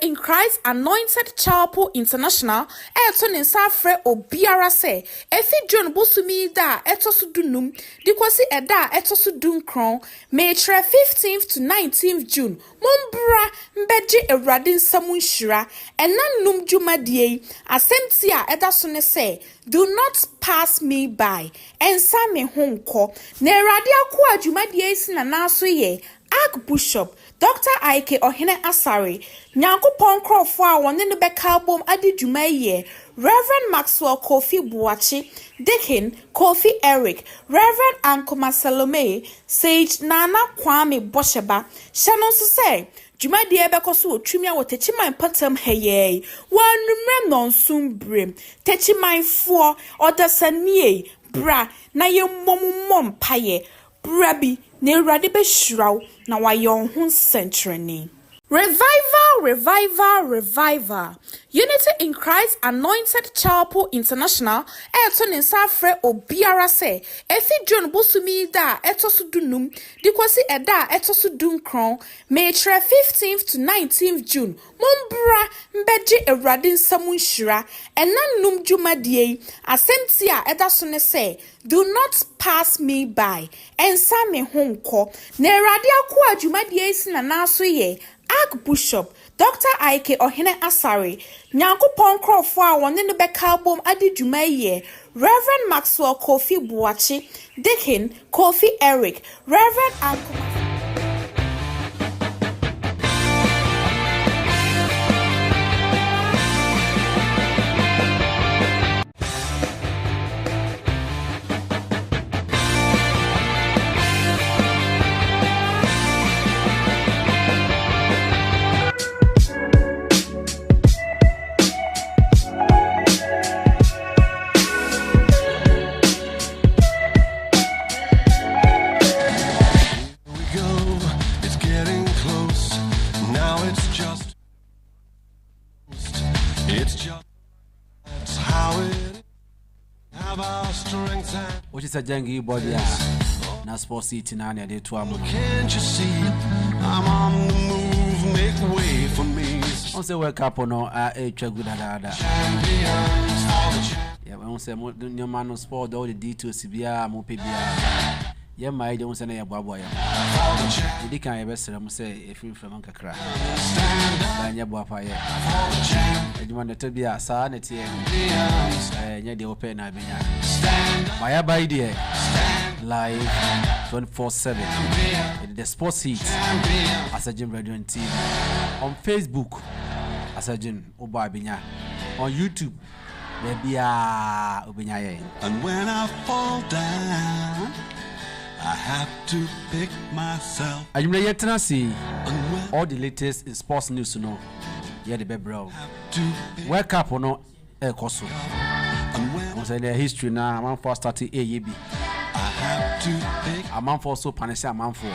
in Christ Anointed Chapel International, Etonin Safre Obiara se, Efi John Bosumi da etosudunum, Dikwasi eda etosudun May 15th to 19th June, Mumbra Mbeji Eradin Samunshira, and Nanum Jumadie, Asentia Edasune se, do not pass me by, and Same Honko, Neradia Kwa Jumadie Sinanasoye, Archbishop Dr. Ike Ohene Asari, Nyankopon Crawford a won ne beka album adi dwumaye, Reverend Maxwell Kofi Buachi, Deacon Kofi Eric, Reverend Ankoma Salome, Sage Nana Kwame Bosheba, Shannon say, Jumadi Ebekosu, Trimia wo techi my patam heye, one remnon soon brim, techi my four, or the sanye, bra, na ye mom paye, brabi. Ne radibe shraw na wayon hun century. Revival. Unity in Christ Anointed Chapel International, Etonin Safre Obiara se, Efi John Bosumi da etosudunum, Dikwasi eda etosudun May 15th to 19th June, Mumbra Mbeji Eradin Samunshira, and Nanum Jumadie, Asentia Edasune se, do not pass me by, and Same Honko, Neradia Kwa Jumadie Sinanasoye, Archbishop Dr. Ike Ohene Asari, Nyankopon Crawford a won ne beka album adi dwumaye, Reverend Maxwell Kofi Buachi, Deacon Kofi Eric, Reverend Ankoma What is a jangy body? Na sports city na ne de to am. Can't you see? I'm on the move, make way for me. On say wake up no a good ada. Yeah, on say your man no sport all the details bia mo pe bia. Yeah, my don't say na boabo ya. You can e best am say e free from kakra. Ba nya boapa ya. Eduma na to bia sa na tie. Nya de open na benya. My by there live 24/7 in the sports heat as a gym radio and TV on Facebook as a gym Obabinya on YouTube baby Obinya. And when I fall down I have to pick myself. I yet see all the latest in sports news to know. Yeah, the baby bro. Wake up or no koso. I'm saying the history now. I'm for starting AEB. I'm for so punish. I'm for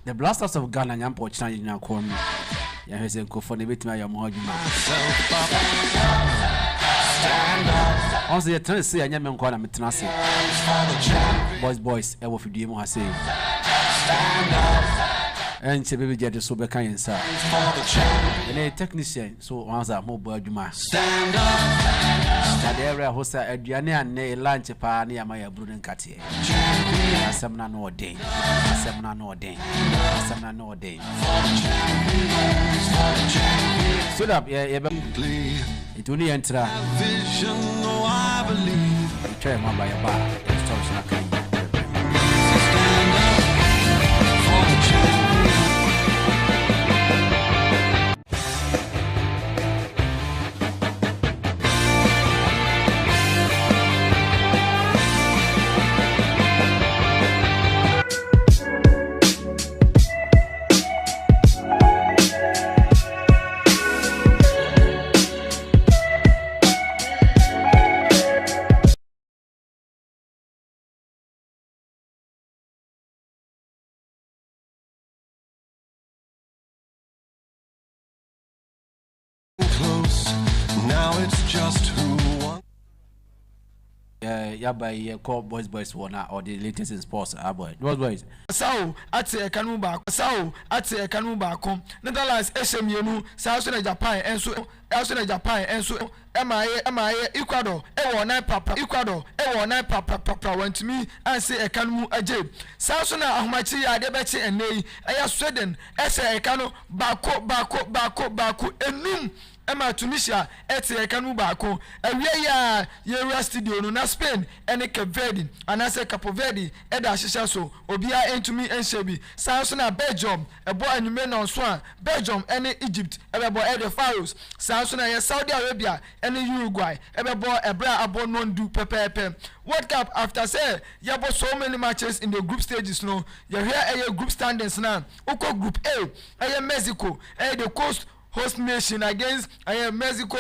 the blasters of Ghana. I'm for China. You call me. Yeah, he's a for the bit. My more. On the turn say I am calling me Tenassi. Boys, I will feed you. I say. And she baby just so back and sir. And a technician, so once I'm mobile, you must stand up. That area host a Diana and a lunch pa near my Bruden Catty. Seminar no day. Seminar no day. Seminar no day. Stood up, yeah, it only enter vision, no, I believe. You try my by a bar. Stand up for the champion. Close, now it's just who won. yeah, call boys one or the latest in sports. Boy, boys. Sao ate ekanu ba Netherlands SMU South Japan enso MIA Ecuador papa want me and say ekanu aje South Ahmachi ya de bechi enei eya Sweden ese ekanu bako enum Emma Tunisia ete ekanu baako ewie ya Euro studio no na Spain ene Cape Verde anase Cape Verde eda ahyehyɛ so obia entumi enhyebi sanso na Belgium ebo anyume na nso a Belgium ene Egypt ebebo ede Faroes sanso na Saudi Arabia ene Uruguay ebebo ebra abo nondu pepepe World Cup after say yabo so many matches in the group stages no you hear group standings na uko group A Mexico the coast host nation against Mexico,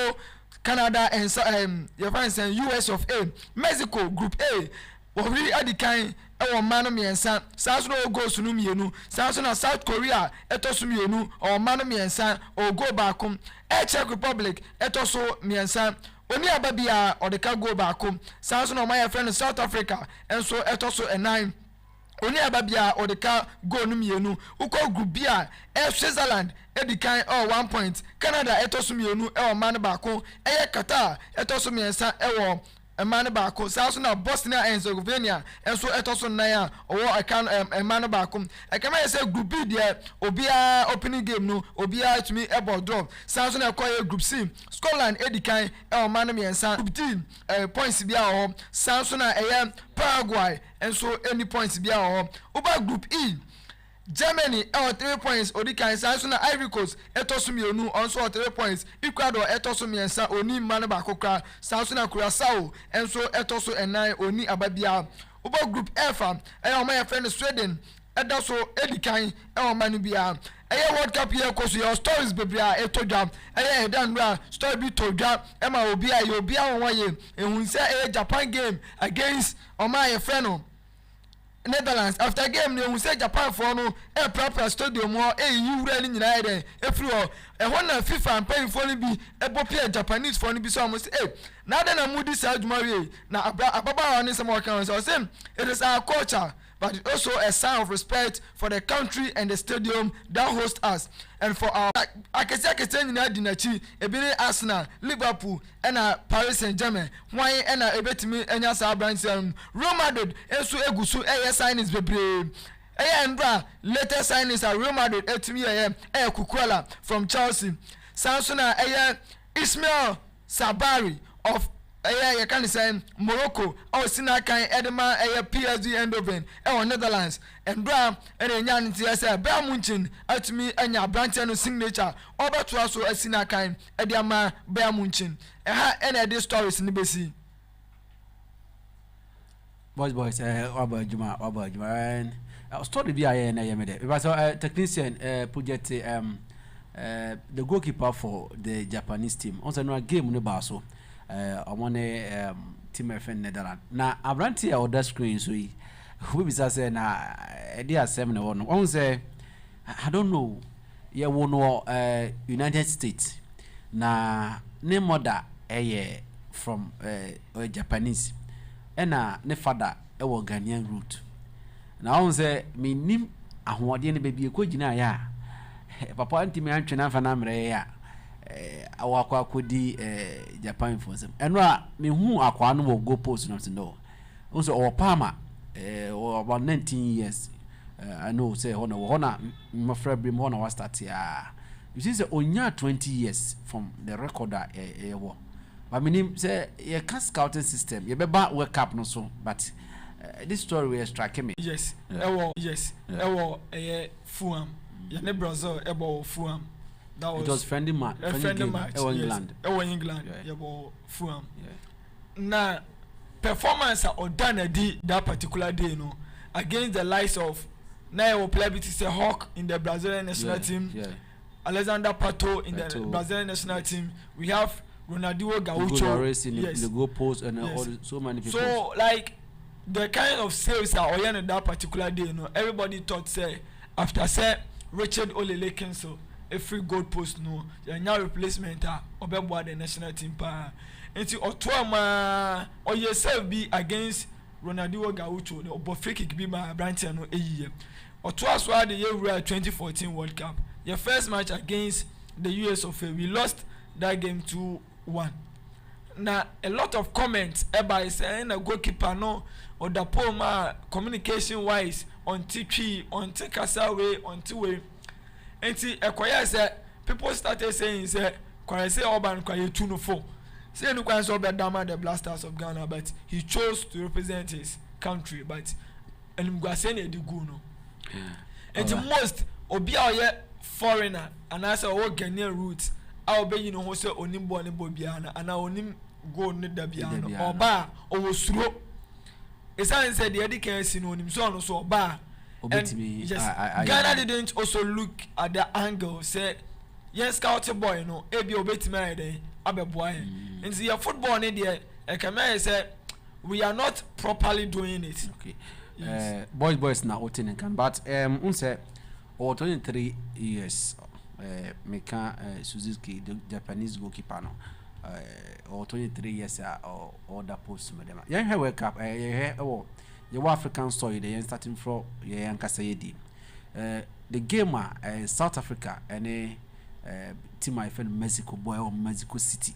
Canada, and your friends and US of A. Mexico Group A. What really are the kind of Manomi and San South no goes to Numienu, South Korea, Etosumienu, or Manomi and San, or go back home. Czech Republic, Etoso Miensan. Only Ababia or the can go back home. South no my friend in South Africa, and so Etoso and 9. Only Ababia or the car go numienu uko group B Switzerland edikan 1 point Canada etosumienu man baako Qatar etosumiensa man baako South na Bosnia and Herzegovina enso etoso nan akan man baako ekama say group B there obia opening game no obia to me about draw South na call group C Scotland edikan man miensa group D points bia South na Paraguay and so any points be our over group E Germany 3 points odikan sanso na Ivory Coast etosumienu also 3 points Ecuador etosumiensa oni mane ba kokra sanso na Curaçao enso etoso 9 oni ababia over group F my friend Sweden edaso edikan mane bia World Cup here cause your stories bebia etodwa dan bra story bi todwa ma obia wonye ehun say Japan game against my friend Netherlands after game no say Japan for no proper stadium or yiwura ni nyina ide efri ho na FIFA and paying for ni bi ebopia Japanese for ni bi so almost na na mudi sa adwuma we na ababa woni some kan so say it is our culture but also a sign of respect for the country and the stadium that host us and for our akese nyina dinachi ebire Arsenal Liverpool and Paris Saint-Germain why and ebetimi enya sa branch Real Madrid enso egusu signings bebre Ndra latest signings are Real Madrid etimi Kukuala from Chelsea Samsona Ismail Sabari of you can say Morocco or Sinakan Edema PSG Eindhoven or Netherlands and Bram and Yan TSA Bayern Munchen at me and your branch and signature over to us a Sinakan Edema Bayern Munchen and any stories in the BC. Boys, Juma, and I was told to be I made it. It was a technician project the goalkeeper for the Japanese team. Also, no game in the Basso. I want a team of Netherlands. Now, I ran to our screen, so we say, na, dear 7 or one say, I don't know, you won't know United States. Na, name mother from Japanese, and ne father a Ghanaian root. Now, say, me nim, I want the baby a good ya. Papa, auntie, me, and Chanafana, ya. Awakwa kodi Japan for them enra me hu akwa no go post not know also our palmer about 19 years I know say hona my friend brim hona was start here you see say onya 20 years from the recorder but meaning say your scouting system you be back work up no so but this story will strike me yes Fulham ya ne Brazil Fulham. That was friendly match. England. England. Yeah, Fulham. Now, performance or done that particular day, against the likes of now play say Hawk in the Brazilian national team, Alexander Pato in the Brazilian national team. We have Ronaldinho Gaucho in the goal post and all, so many people. So like the kind of sales that on that particular day, everybody thought say after say Richard Olele Kenso. a free goal post no yanya replacement obeboa the national team pa enti otoama or yourself be against Ronaldinho Gaucho no obo free kick be my branch no eyiye otoa so the year 2014 World Cup your first match against the US of A, we lost that game 2-1. Now a lot of comments about saying a goalkeeper no or the poma communication wise on TV on Kasawe on two-way. And see a said people started saying say Kwase Orban Kwaye 2-4. Say no Kwase Orban Dama the Blasters of Ghana, but he chose to represent his country, but and Mgwasene the Guno. And the most Obia foreigner and as a Ghanaian roots, I'll be who say Onimbo and Bobiana and I onim go Nidabiano or bar or slow. It's said the education on him so bar. And Ghana didn't also look at the angle, say, yes, scout a boy, no, Abi obey married, Abba boy. And see a football idiot, a camera said, we are not properly doing it. Okay. Yes. Boys now can but unse or 23 years Meka Suzuki the Japanese goalkeeper no or 23 years or the post madam yeah wake up your African story they starting from yeah Kasayedi the game South Africa and team I friend Mexico boy or Mexico City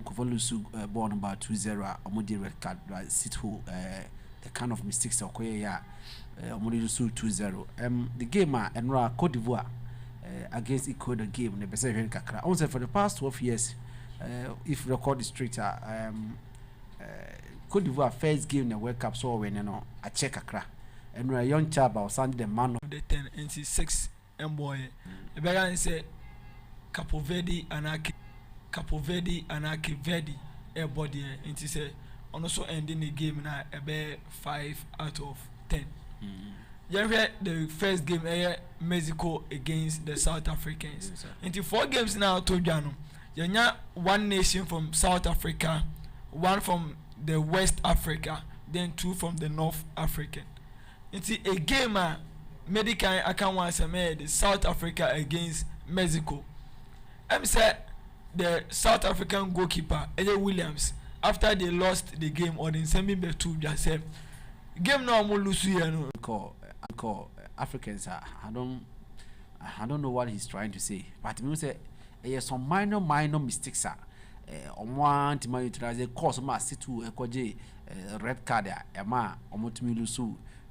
Kovolusu born about 2-0 Omodi red card right sit who the kind of mistakes okoye ya Omodi su 2-0 the game and Cote d'Ivoire against Ecuador game ne bese hwen kakra on say for the past 12 years if record is straight Cote d'Ivoire first game na World Cup so when no a check kakra and a young chap was Sunday the man of the 10 and 6 boy the began say Capo Verde and Verde a body and he say also ending the game na about 5 out of 10. Yeah, the first game Mexico against the South Africans. Yes, into 4 games now to Jano. You one nation from South Africa, one from the West Africa, then 2 from the North African. Into a game medical I can once made South Africa against Mexico. I'm said the South African goalkeeper AJ Williams after they lost the game or in semi two just said game no mo lose here no call Africans I don't know what he's trying to say but me say some minor mistakes on one to utilize a course ma situ ekoje red card ma omotumi lose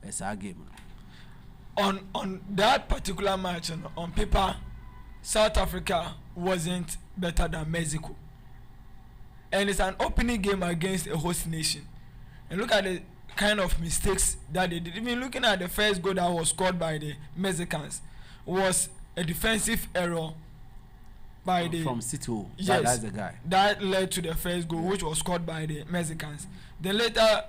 as a game on that particular match on paper South Africa wasn't better than Mexico and it's an opening game against a host nation and look at the kind of mistakes that they did. Even looking at the first goal that was scored by the Mexicans was a defensive error by the from Situ. Yes, that's the guy that led to the first goal, which was scored by the Mexicans. Then later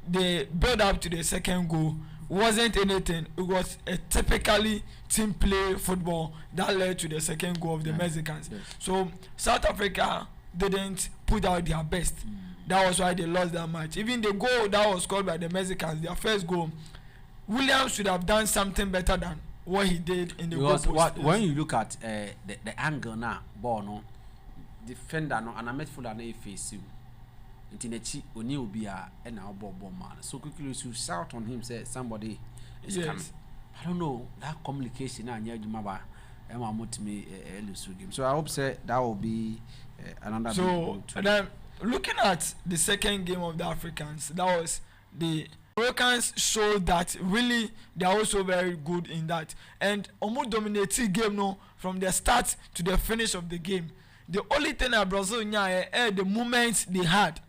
the build up to the second goal wasn't anything. It was a typically team play football that led to the second goal of the Mexicans. Yes. So South Africa didn't put out their best. That was why they lost that match. Even the goal that was scored by the Mexicans, their first goal, Williams should have done something better than what he did in the goal post. When you look at the angle now, ball no, defender no, and a midfielder no face you. Intinechi oni obi a na ball man. So quickly you shout on him say somebody is coming. I don't know that communication na nya adwuma ba e ma motimi lose game. So I hope say that will be another. So then looking at the second game of the Africans, that was the Americans showed that really they are also very good in that and almost dominated game no from the start to the finish of the game. The only thing that Brazil the moments they had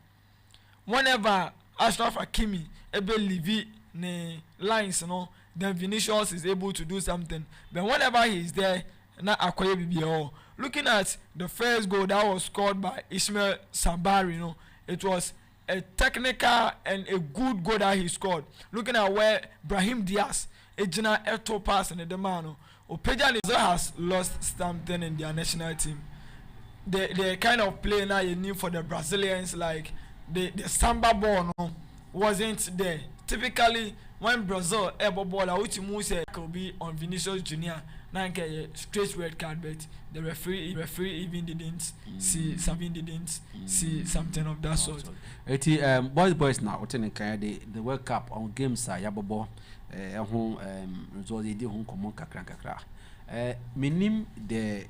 whenever Ashraf Hakimi able leave the lines then Vinicius is able to do something, but whenever he is there na Akoye BBO. Looking at the first goal that was scored by Ismail Sabari, it was a technical and a good goal that he scored. Looking at where Brahim Diaz, a general Eto pass in the man, Opeja has lost something in their national team. The kind of play now you need for the Brazilians, like the samba ball wasn't there. Typically, when Brazil ever ball, which moves could be on Vinicius Junior na nke straight red card, but the referee even didn't see something of that sort. Boys now what in the World Cup on games are yabobo ho result dey ho common kakra minim the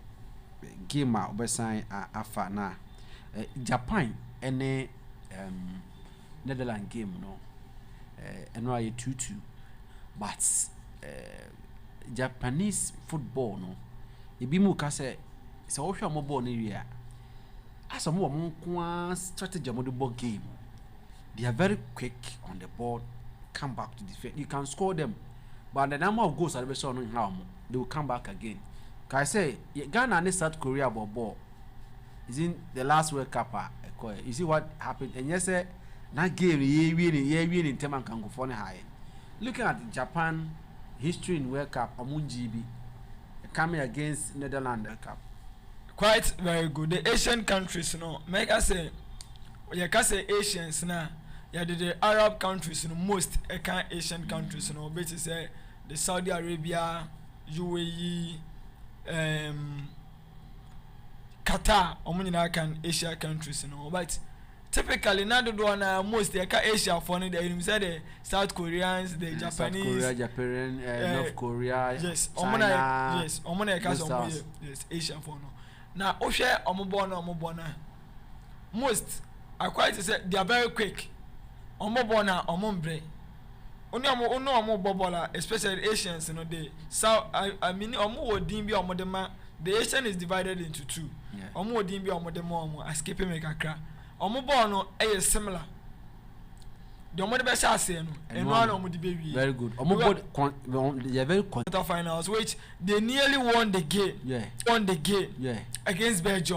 game a obesan afa na Japan ene Netherlands game no eno aye 2-2 but Japanese football no ebi mu ka say wo hwe mo ball no wi a asomo mo nko strategy mo the ball game. They are very quick on the ball, come back to defend. You can score them, but the number of goals are very short. They will come back again. Can I say Ghana and South Korea about ball is in the last World Cup? You see what happened? And yes, that game winning Teman can go for high. Looking at Japan history in World Cup, GB coming against Netherlands World Cup. Quite very good. The Asian countries, make us say, you can say Asians now. Yeah, the Arab countries, most Asian countries, basically say the Saudi Arabia, UAE, Qatar, can Asia countries, but typically now the one most Asia for the South Koreans, the Japanese, South Korea, Japan, North Korea, yes, China, yes, Asia for now. Omo most I quite say they are very quick. Omobona omombre. Only bobola, especially Asians, they so I mean omo odin bi omodema. The Asian is divided into two. Omo odin bi omodema escape make akra. Omobono similar. The omode be sha say no. Eno omode be wi. Very good. They are very finals which they nearly won the game. Yeah. Won the game. Yeah. Against Belgium.